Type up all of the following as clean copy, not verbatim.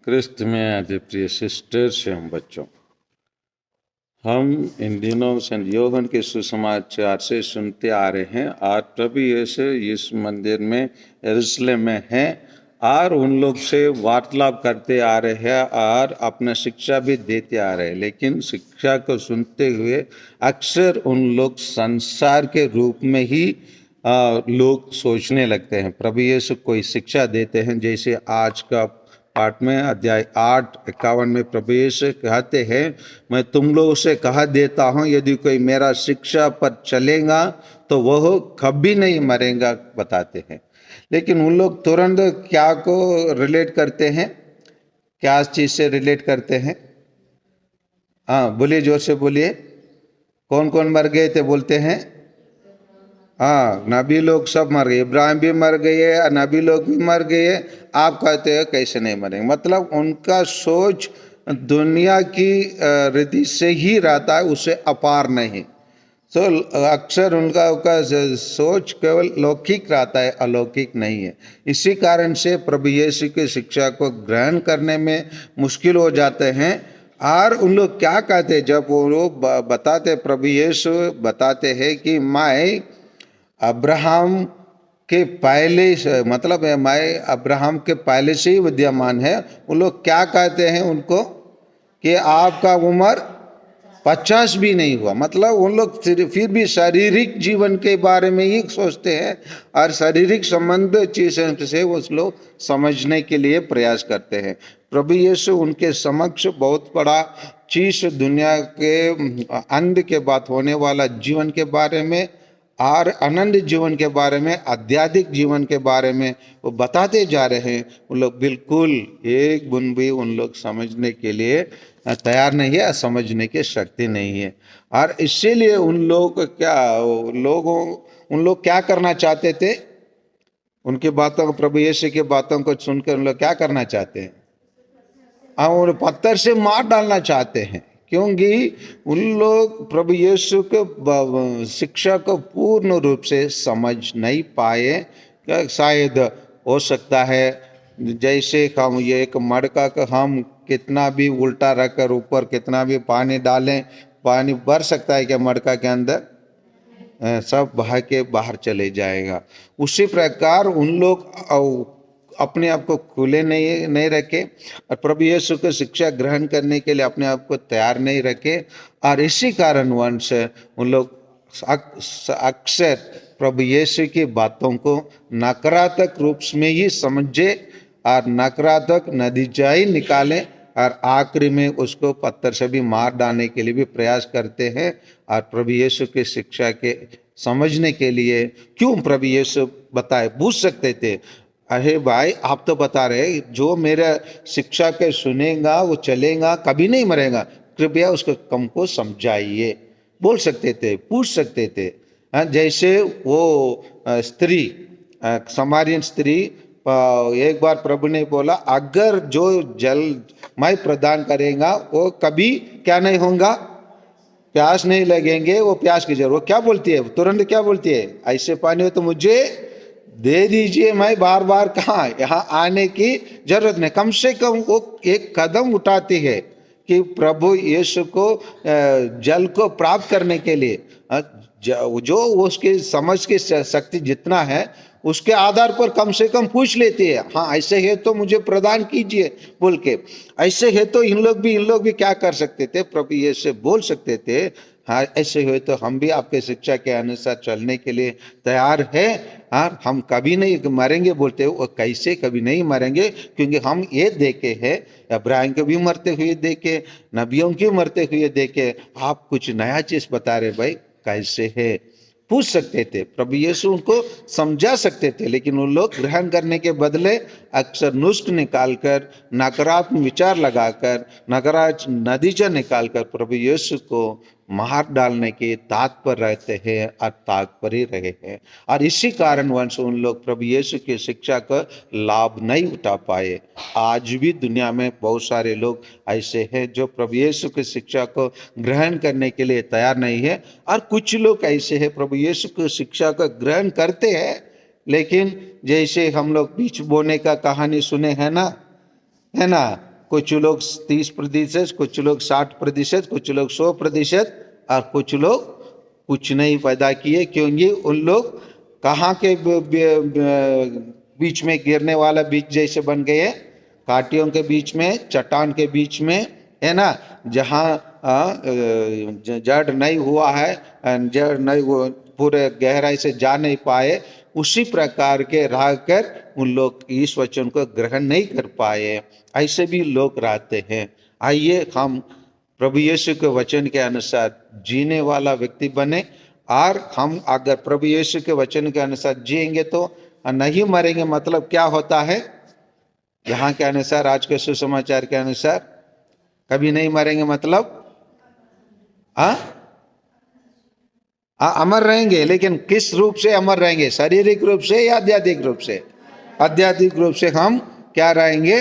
क्रिस्त में अति प्रिय सिस्टर्स एवं बच्चों, हम इन दिनों संत योहन के सुसमाचार से सुनते आ रहे हैं और प्रभु यीशु इस मंदिर में यरूशलेम में हैं और उन लोग से वार्तालाप करते आ रहे हैं और अपना शिक्षा भी देते आ रहे हैं। लेकिन शिक्षा को सुनते हुए अक्सर उन लोग संसार के रूप में ही लोग सोचने लगते हैं। प्रभु यीशु कोई शिक्षा देते हैं, जैसे आज का पाठ में अध्याय 8:51 में प्रभु यीशु कहते हैं, मैं तुम लोगों से कहा देता हूं, यदि कोई मेरा शिक्षा पर चलेगा तो वह कभी नहीं मरेगा, बताते हैं। लेकिन उन लोग तुरंत क्या को रिलेट करते हैं, क्या चीज से रिलेट करते हैं? हाँ बोलिए, जोर से बोलिए। कौन कौन मर गए थे बोलते हैं? हाँ, नबी लोग सब मर गए, इब्राहिम भी मर गए, नबी लोग भी मर गए। आप कहते हैं कैसे नहीं मरेंगे? मतलब उनका सोच दुनिया की रीति से ही रहता है, उससे अपार नहीं। तो अक्सर उनका सोच केवल लौकिक रहता है, अलौकिक नहीं है। इसी कारण से प्रभु यीशु की शिक्षा को ग्रहण करने में मुश्किल हो जाते हैं। और उन लोग क्या कहते हैं, जब वो लोग बताते, प्रभु यीशु बताते हैं कि मैं अब्राहम के पहले से, मतलब मैं अब्राहम के पहले से ही विद्यमान है। उन लोग क्या कहते हैं उनको कि आपका उम्र 50 भी नहीं हुआ। मतलब उन लोग फिर भी शारीरिक जीवन के बारे में ही सोचते हैं और शारीरिक संबंध चीज़ों से वो लोग समझने के लिए प्रयास करते हैं। प्रभु यीशु उनके समक्ष बहुत बड़ा चीज, दुनिया के अंत के बाद होने वाला जीवन के बारे में और अनंत जीवन के बारे में, आध्यात्मिक जीवन के बारे में वो बताते जा रहे हैं। उन लोग बिल्कुल एक बूंद भी उन लोग समझने के लिए तैयार नहीं है, समझने की शक्ति नहीं है। और इसीलिए उन लोग क्या करना चाहते थे? उनकी बातों को, प्रभु यीशु की बातों को सुनकर उन लोग क्या करना चाहते हैं? उन्हें पत्थर से मार डालना चाहते हैं, क्योंकि उन लोग प्रभु यीशु के शिक्षा को पूर्ण रूप से समझ नहीं पाए। शायद हो सकता है जैसे हम ये एक मटका का हम कितना भी उल्टा रखकर ऊपर कितना भी पानी डालें, पानी भर सकता है क्या मटका के अंदर? सब बहा के बाहर चले जाएगा। उसी प्रकार उन लोग अपने आप को खुले नहीं रखे और प्रभु यीशु की शिक्षा ग्रहण करने के लिए अपने आप को तैयार नहीं रखे। और इसी कारण वंश उन लोग अक्सर प्रभु यीशु की बातों को नकारात्मक रूप में ही समझे और नकारात्मक नतीजा ही निकालें और आखिरी में उसको पत्थर से भी मार डालने के लिए भी प्रयास करते हैं। और प्रभु यीशु की शिक्षा के समझने के लिए क्यों प्रभु यीशु बताए, पूछ सकते थे, अरे भाई आप तो बता रहे जो मेरा शिक्षा के सुनेगा वो चलेगा, कभी नहीं मरेगा, कृपया उसको कम को समझाइए, बोल सकते थे, पूछ सकते थे। जैसे वो स्त्री, समारियन स्त्री, एक बार प्रभु ने बोला, अगर जो जल मैं प्रदान करेगा वो कभी क्या नहीं होगा, प्यास नहीं लगेंगे, वो प्यास की जरूरत। क्या बोलती है तुरंत, क्या बोलती है? ऐसे पानी हो तो मुझे दे दीजिए, मैं बार बार कहाँ यहाँ आने की जरूरत नहीं। कम से कम वो एक कदम उठाती है कि प्रभु यीशु को जल को प्राप्त करने के लिए जो उसकी समझ की शक्ति जितना है उसके आधार पर कम से कम पूछ लेती है, हाँ ऐसे है तो मुझे प्रदान कीजिए बोल के। ऐसे है तो इन लोग भी क्या कर सकते थे? प्रभु यीशु बोल सकते थे, हाँ ऐसे हुए तो हम भी आपके शिक्षा के अनुसार चलने के लिए तैयार है। हाँ हम कभी नहीं मरेंगे बोलते हो, कैसे कभी नहीं मरेंगे? क्योंकि हम ये देखे हैं, इब्राहिम को भी मरते हुए देखे, नबियों को मरते हुए देखे। आप कुछ नया चीज बता रहे भाई, कैसे है? पूछ सकते थे, प्रभु यीशु उनको समझा सकते थे। लेकिन उन लोग ग्रहण करने के बदले अक्सर नुस्ख निकालकर, नकारात्मक विचार लगाकर, नकारात्मक नतीजा निकालकर प्रभु यीशु को मार डालने के तात्पर रहते हैं और तात्पर्य रहे हैं। और इसी कारण वंश उन लोग प्रभु यीशु की शिक्षा का लाभ नहीं उठा पाए। आज भी दुनिया में बहुत सारे लोग ऐसे हैं जो प्रभु यीशु की शिक्षा को ग्रहण करने के लिए तैयार नहीं है। और कुछ लोग ऐसे हैं प्रभु यीशु की शिक्षा को ग्रहण करते हैं, लेकिन जैसे हम लोग बीज बोने का कहानी सुने हैं ना, है ना, कुछ लोग 30%, कुछ लोग 60%, कुछ लोग 100% और कुछ लोग कुछ नहीं पैदा किए, क्योंकि उन लोग कहाँ के बीच में गिरने वाला बीज जैसे बन गए, कांटियों के बीच में, चट्टान के बीच में, है ना, जहाँ जड़ नहीं हुआ है, जड़ नहीं पूरे गहराई से जा नहीं पाए, उसी प्रकार के रह कर उन लोग इस वचन को ग्रहण नहीं कर पाए। ऐसे भी लोग रहते हैं। आइए हम प्रभु यीशु के वचन के अनुसार जीने वाला व्यक्ति बने, और हम अगर प्रभु यीशु के वचन के अनुसार जिएंगे तो नहीं मरेंगे। मतलब क्या होता है यहाँ के अनुसार, आज के सुसमाचार के अनुसार, कभी नहीं मरेंगे मतलब अमर रहेंगे। लेकिन किस रूप से अमर रहेंगे? शारीरिक रूप से या आध्यात्मिक रूप से? आध्यात्मिक रूप से हम क्या रहेंगे?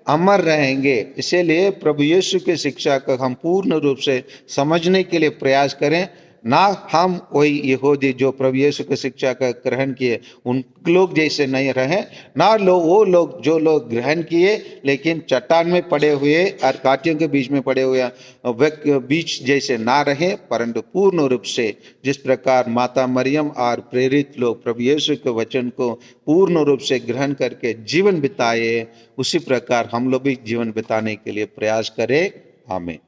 अमर रहेंगे। इसीलिए प्रभु यीशु की शिक्षा को हम पूर्ण रूप से समझने के लिए प्रयास करें, ना हम वही यहूदी जो प्रभु यीशु की शिक्षा का ग्रहण किए उन लोग जैसे नहीं रहे, ना वो लोग जो लोग ग्रहण किए लेकिन चट्टान में पड़े हुए और कांटियों के बीच में पड़े हुए बीच जैसे ना रहे, परंतु पूर्ण रूप से जिस प्रकार माता मरियम और प्रेरित लोग प्रभु यीशु के वचन को पूर्ण रूप से ग्रहण करके जीवन बिताए, उसी प्रकार हम लोग भी जीवन बिताने के लिए प्रयास करें। आमीन।